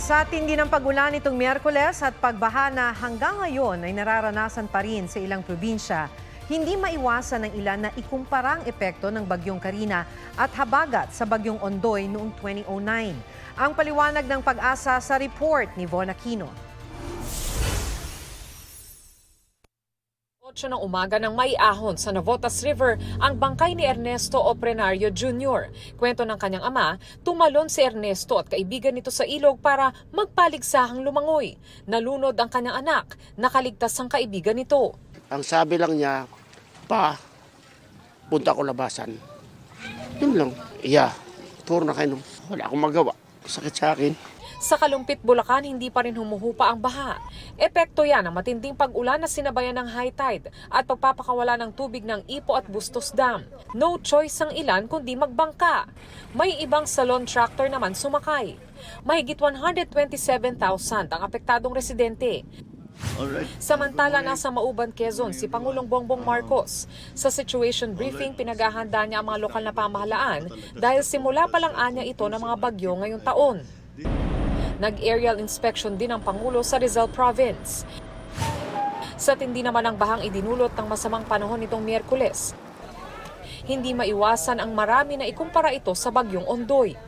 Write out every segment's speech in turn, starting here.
Sa tindi ng pag-ulan nitong Miyerkules at pagbaha na hanggang ngayon ay nararanasan pa rin sa ilang probinsya, hindi maiwasan ng ilan na ikumpara ang epekto ng Bagyong Karina at habagat sa Bagyong Ondoy noong 2009. Ang paliwanag ng Pag-asa sa report ni Von Aquino. 8 ng umaga nang maiahon sa Navotas River ang bangkay ni Ernesto Oprenario Jr. Kwento ng kanyang ama, tumalon si Ernesto at kaibigan nito sa ilog para magpaligsahang lumangoy. Nalunod ang kanyang anak, nakaligtas ang kaibigan nito. Ang sabi lang niya, pa, punta ko labasan. Yun lang. Puro na kayo. Wala akong magawa. Sakit sa akin. Sa Kalumpit, Bulacan, hindi pa rin humuhupa ang baha. Epekto yan ng matinding pag-ulan na sinabayan ng high tide at pagpapakawala ng tubig ng Ipo at Bustos Dam. No choice ang ilan kundi magbangka. May ibang salon tractor naman sumakay. Mahigit 127,000 ang apektadong residente. Samantala, nasa Mauban, Quezon, si Pangulong Bongbong Marcos. Sa situation briefing, pinaghahanda niya ang mga lokal na pamahalaan dahil simula pa lang anya ito ng mga bagyo ngayong taon. Nag-aerial inspection din ang Pangulo sa Rizal Province. Sa tindi naman ang bahang idinulot ng masamang panahon nitong Miyerkules, hindi maiwasan ang marami na ikumpara ito sa Bagyong Ondoy.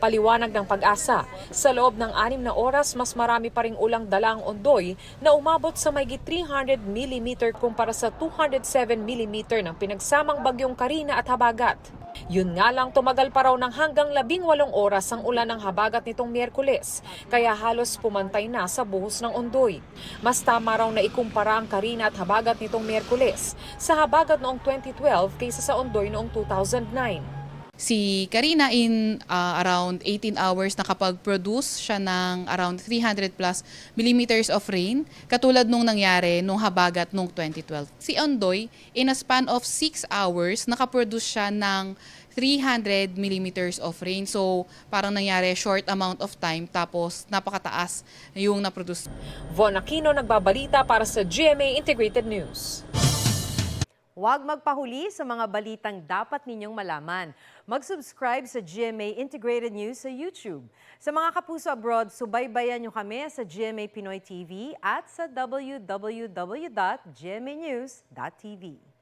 Paliwanag ng Pag-asa, sa loob ng 6 na oras mas marami pa ring ulang dala ang Ondoy na umabot sa mahigit 300 mm kumpara sa 207 mm ng pinagsamang Bagyong Karina at Habagat. Yun nga lang, tumagal pa raw ng hanggang 18 oras ang ulan ng Habagat nitong Miyerkules, kaya halos pumantay na sa buhos ng Ondoy. Mas tama raw na ikumpara ang Karina at Habagat nitong Miyerkules sa Habagat noong 2012 kaysa sa Ondoy noong 2009. Si Karina in around 18 hours nakapag-produce siya ng around 300 plus millimeters of rain, katulad nung nangyari nung Habagat nung 2012. Si Ondoy, in a span of 6 hours, nakaproduce siya ng 300 millimeters of rain. So parang nangyari short amount of time tapos napakataas yung naproduce. Von Aquino, nagbabalita para sa GMA Integrated News. Huwag magpahuli sa mga balitang dapat ninyong malaman. Mag-subscribe sa GMA Integrated News sa YouTube. Sa mga kapuso abroad, subaybayan nyo kami sa GMA Pinoy TV at sa www.gmanews.tv.